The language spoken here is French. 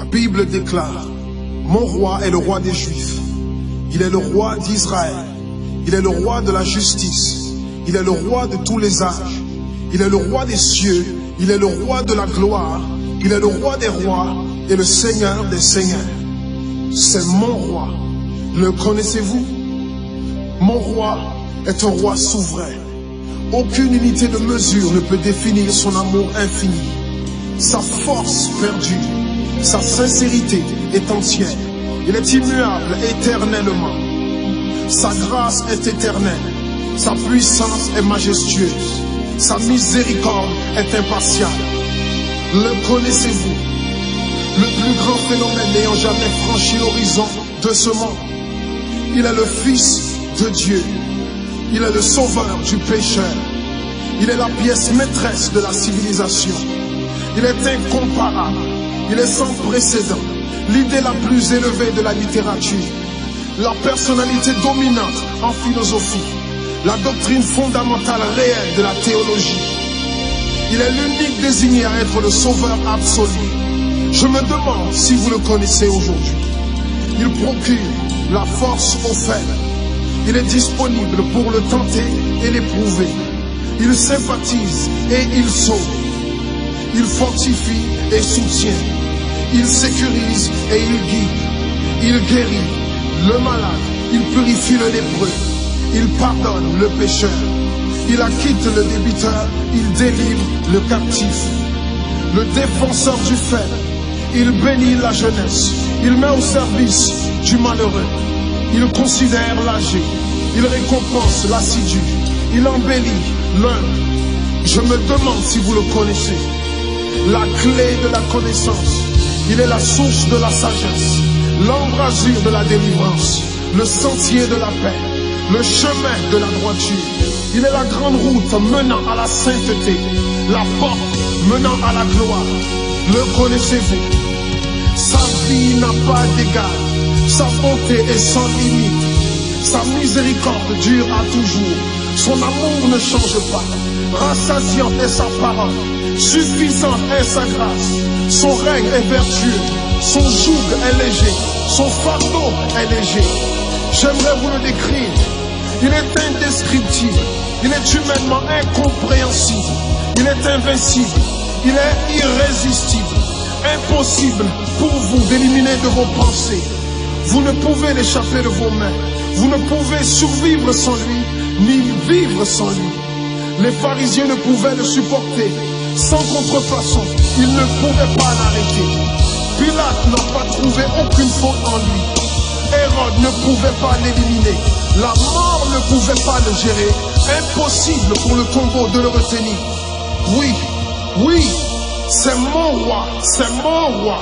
La Bible déclare, mon roi est le roi des Juifs. Il est le roi d'Israël. Il est le roi de la justice. Il est le roi de tous les âges. Il est le roi des cieux. Il est le roi de la gloire. Il est le roi des rois et le Seigneur des seigneurs. C'est mon roi. Le connaissez-vous? Mon roi est un roi souverain. Aucune unité de mesure ne peut définir son amour infini. Sa force perdue, sa sincérité est entière. Il est immuable éternellement. Sa grâce est éternelle. Sa puissance est majestueuse. Sa miséricorde est impartiale. Le connaissez-vous? Le plus grand phénomène n'ayant jamais franchi l'horizon de ce monde. Il est le Fils de Dieu. Il est le sauveur du pécheur. Il est la pièce maîtresse de la civilisation. Il est incomparable. Il est sans précédent. L'idée la plus élevée de la littérature. La personnalité dominante en philosophie. La doctrine fondamentale réelle de la théologie. Il est l'unique désigné à être le sauveur absolu. Je me demande si vous le connaissez aujourd'hui. Il procure la force aux faibles. Il est disponible pour le tenter et l'éprouver. Il sympathise et il sauve. Il fortifie et soutient. Il sécurise et il guide. Il guérit le malade. Il purifie le lépreux. Il pardonne le pécheur. Il acquitte le débiteur. Il délivre le captif. Le défenseur du faible. Il bénit la jeunesse. Il met au service du malheureux. Il considère l'âgé. Il récompense l'assidu. Il embellit l'humble. Je me demande si vous le connaissez. La clé de la connaissance. Il est la source de la sagesse. L'embrasure de la délivrance. Le sentier de la paix. Le chemin de la droiture. Il est la grande route menant à la sainteté. La porte menant à la gloire. Le connaissez-vous? Sa vie n'a pas d'égal. Sa bonté est sans limite. Sa miséricorde dure à toujours. Son amour ne change pas. Rassasiante est sa parole. Suffisante est sa grâce. Son règne est vertueux. Son joug est léger. Son fardeau est léger. J'aimerais vous le décrire. Il est indescriptible. Il est humainement incompréhensible. Il est invincible. Il est irrésistible. Impossible pour vous d'éliminer de vos pensées. Vous ne pouvez l'échapper de vos mains. Vous ne pouvez survivre sans lui, ni vivre sans lui. Les pharisiens ne pouvaient le supporter. Sans contrefaçon, ils ne pouvaient pas l'arrêter. Pilate n'a pas trouvé aucune faute en lui. Hérode ne pouvait pas l'éliminer. La mort ne pouvait pas le gérer. Impossible pour le tombeau de le retenir. Oui, oui, c'est mon roi, c'est mon roi.